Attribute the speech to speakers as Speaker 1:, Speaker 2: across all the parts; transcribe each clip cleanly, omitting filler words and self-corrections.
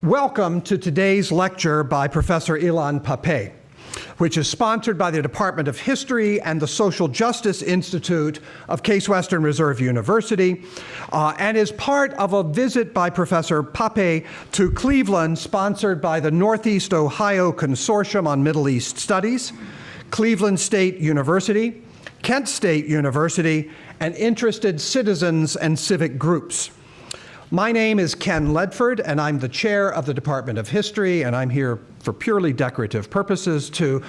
Speaker 1: Welcome to today's lecture by Professor Illan Pappe, which is sponsored by the Department of History and the Social Justice Institute of Case Western Reserve University, and is part of a visit by Professor Pappe to Cleveland, sponsored by the Northeast Ohio Consortium on Middle East Studies, Cleveland State University, Kent State University, and interested citizens and civic groups. My name is Ken Ledford, and I'm the chair of the Department of History, and I'm here for purely decorative purposes to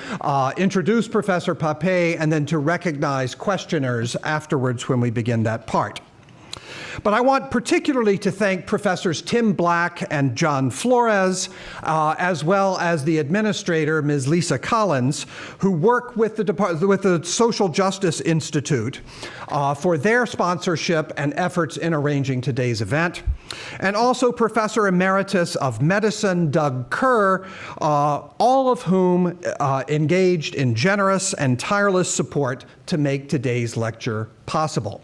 Speaker 1: introduce Professor Pappe and then to recognize questioners afterwards when we begin that part. But I want particularly to thank Professors Tim Black and John Flores, as well as the administrator, Ms. Lisa Collins, who work with the Social Justice Institute for their sponsorship and efforts in arranging today's event. And also Professor Emeritus of Medicine, Doug Kerr, all of whom engaged in generous and tireless support to make today's lecture possible.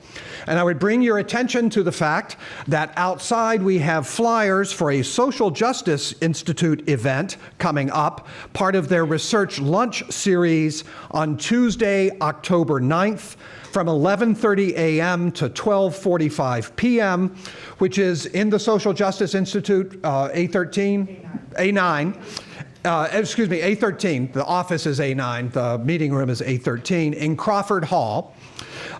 Speaker 1: And I would bring your attention to the fact that outside we have flyers for a Social Justice Institute event coming up, part of their research lunch series on Tuesday, October 9th, from 11:30 a.m. to 12:45 p.m., which is in the Social Justice Institute, A9. A13. The office is A9. The meeting room is A13 in Crawford Hall.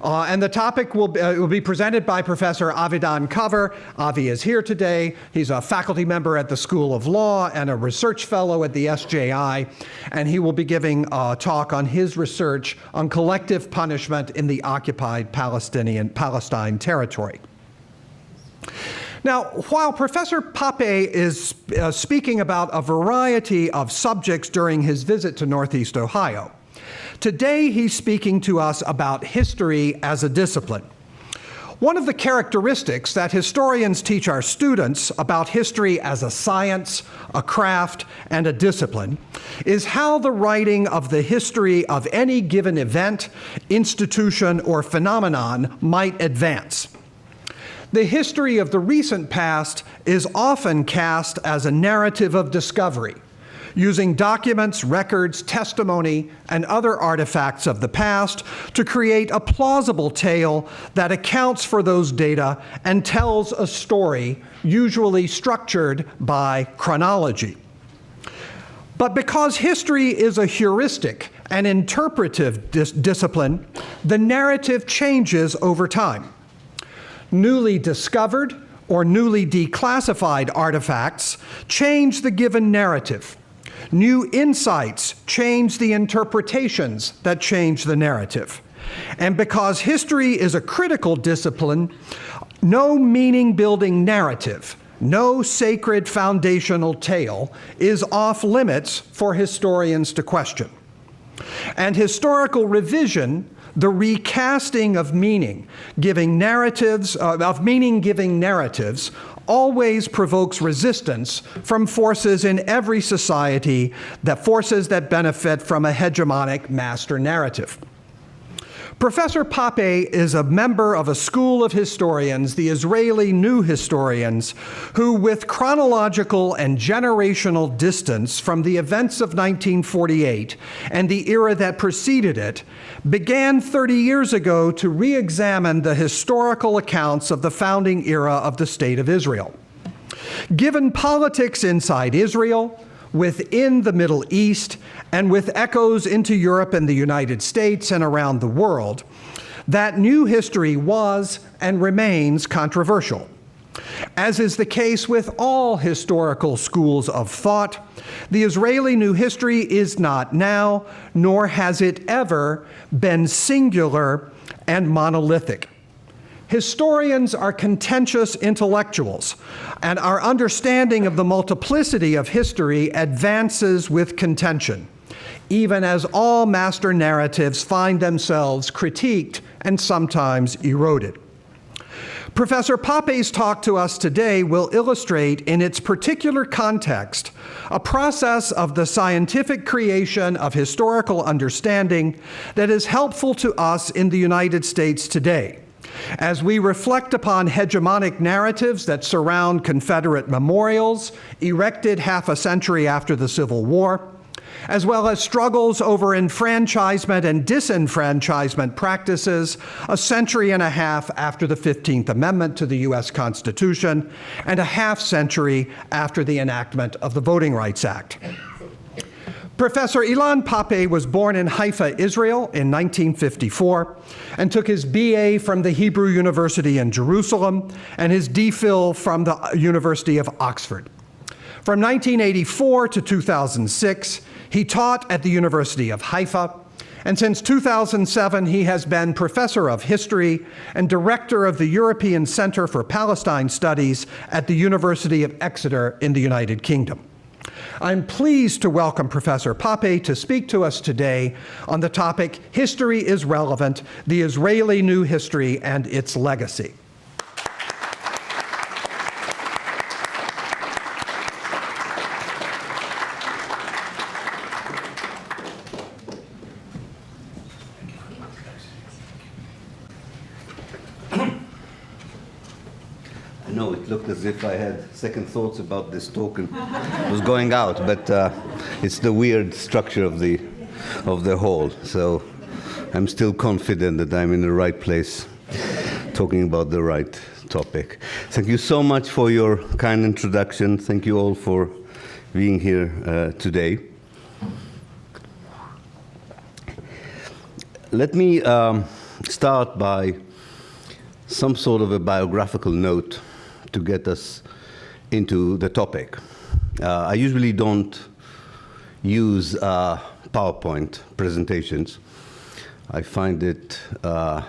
Speaker 1: And the topic will be presented by Professor Avidan Cover. Avi is here today. He's a faculty member at the School of Law and a research fellow at the SJI. And he will be giving a talk on his research on collective punishment in the occupied Palestine territory. Now, while Professor Pappe is speaking about a variety of subjects during his visit to Northeast Ohio, today he's speaking to us about history as a discipline. One of the characteristics that historians teach our students about history as a science, a craft, and a discipline is how the writing of the history of any given event, institution, or phenomenon might advance. The history of the recent past is often cast as a narrative of discovery, using documents, records, testimony, and other artifacts of the past to create a plausible tale that accounts for those data and tells a story, usually structured by chronology. But because history is a heuristic and interpretive discipline, the narrative changes over time. Newly discovered or newly declassified artifacts change the given narrative. New insights change the interpretations that change the narrative. And because history is a critical discipline, no meaning-building narrative, no sacred foundational tale is off limits for historians to question. And historical revision, the recasting of meaning-giving narratives, always provokes resistance from forces in every society, forces that benefit from a hegemonic master narrative. Professor Pappe is a member of a school of historians, the Israeli New Historians, who, with chronological and generational distance from the events of 1948 and the era that preceded it, began 30 years ago to re-examine the historical accounts of the founding era of the State of Israel. Given politics inside Israel, within the Middle East, and with echoes into Europe and the United States and around the world, that new history was and remains controversial. As is the case with all historical schools of thought, the Israeli New History is not now, nor has it ever been singular and monolithic. Historians are contentious intellectuals, and our understanding of the multiplicity of history advances with contention, even as all master narratives find themselves critiqued and sometimes eroded. Professor Pappe's talk to us today will illustrate in its particular context a process of the scientific creation of historical understanding that is helpful to us in the United States today, as we reflect upon hegemonic narratives that surround Confederate memorials erected half a century after the Civil War, as well as struggles over enfranchisement and disenfranchisement practices a century and a half after the 15th Amendment to the U.S. Constitution and a half century after the enactment of the Voting Rights Act. Professor Illan Pappe was born in Haifa, Israel in 1954 and took his BA from the Hebrew University in Jerusalem and his DPhil from the University of Oxford. From 1984 to 2006, he taught at the University of Haifa, and since 2007, he has been professor of history and director of the European Center for Palestine Studies at the University of Exeter in the United Kingdom. I'm pleased to welcome Professor Pappe to speak to us today on the topic, History is Relevant, the Israeli New History and its Legacy.
Speaker 2: No, it looked as if I had second thoughts about this talk and was going out, but it's the weird structure of the hall. So I'm still confident that I'm in the right place, talking about the right topic. Thank you so much for your kind introduction. Thank you all for being here today. Let me start by some sort of a biographical note to get us into the topic. I usually don't use PowerPoint presentations. I find it a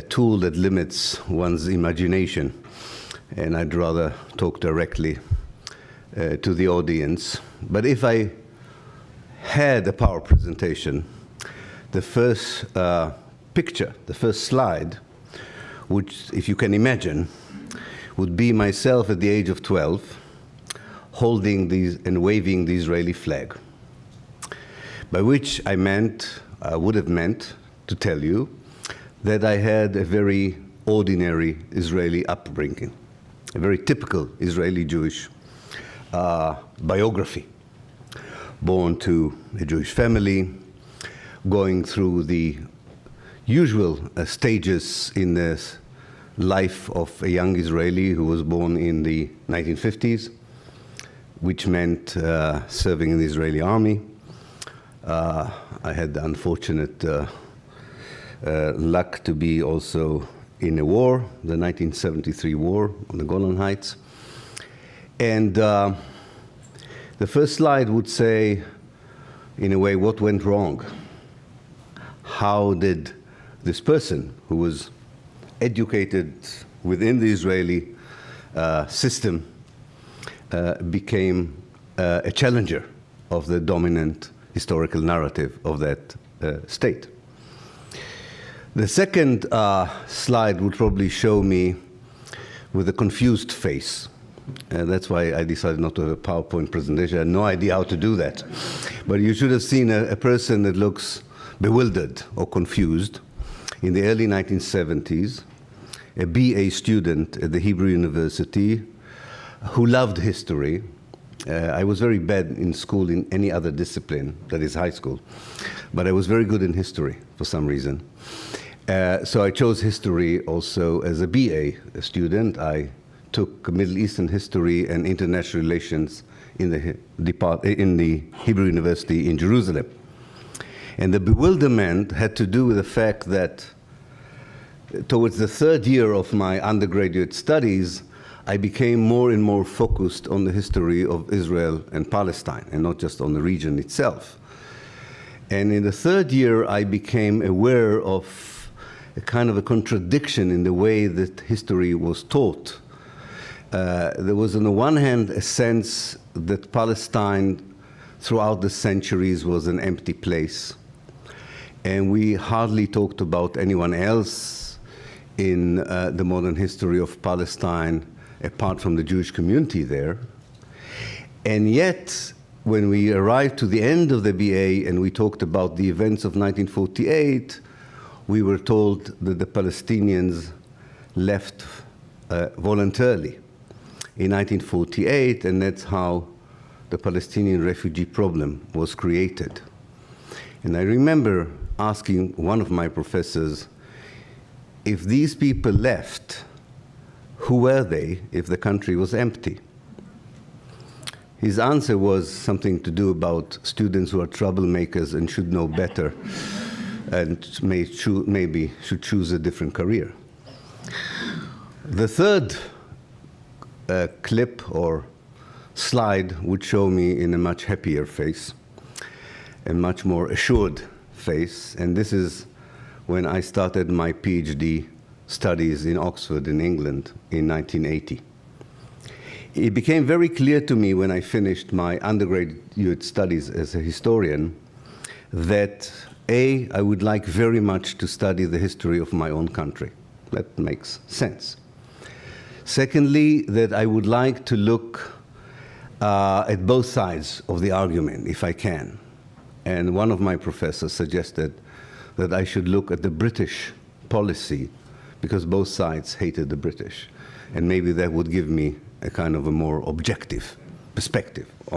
Speaker 2: tool that limits one's imagination, and I'd rather talk directly to the audience. But if I had a PowerPoint presentation, the first picture, the first slide, which, if you can imagine, would be myself at the age of 12, holding these and waving the Israeli flag. By which I would have meant to tell you that I had a very ordinary Israeli upbringing, a very typical Israeli Jewish biography. Born to a Jewish family, going through the usual stages in the life of a young Israeli who was born in the 1950s, which meant serving in the Israeli army. I had the unfortunate luck to be also in a war, the 1973 war on the Golan Heights. And the first slide would say, in a way, what went wrong? How did this person who was educated within the Israeli system became a challenger of the dominant historical narrative of that state? The second slide would probably show me with a confused face. That's why I decided not to have a PowerPoint presentation. I had no idea how to do that. But you should have seen a person that looks bewildered or confused. In the early 1970s, a BA student at the Hebrew University who loved history. I was very bad in school in any other discipline, that is high school, but I was very good in history for some reason. So I chose history also as a BA student. I took Middle Eastern history and international relations in the Hebrew University in Jerusalem. And the bewilderment had to do with the fact that towards the third year of my undergraduate studies, I became more and more focused on the history of Israel and Palestine, and not just on the region itself. And in the third year, I became aware of a kind of a contradiction in the way that history was taught. There was, on the one hand, a sense that Palestine throughout the centuries was an empty place. And we hardly talked about anyone else in the modern history of Palestine apart from the Jewish community there. And yet, when we arrived to the end of the BA and we talked about the events of 1948, we were told that the Palestinians left voluntarily in 1948, and that's how the Palestinian refugee problem was created. And I remember asking one of my professors, if these people left, who were they if the country was empty? His answer was something to do about students who are troublemakers and should know better and maybe should choose a different career. The third clip or slide would show me in a much happier face, a much more assured face, and this is when I started my PhD studies in Oxford in England in 1980. It became very clear to me when I finished my undergraduate studies as a historian that I would like very much to study the history of my own country. That makes sense. Secondly, that I would like to look at both sides of the argument, if I can. And one of my professors suggested that I should look at the British policy, because both sides hated the British. And maybe that would give me a kind of a more objective perspective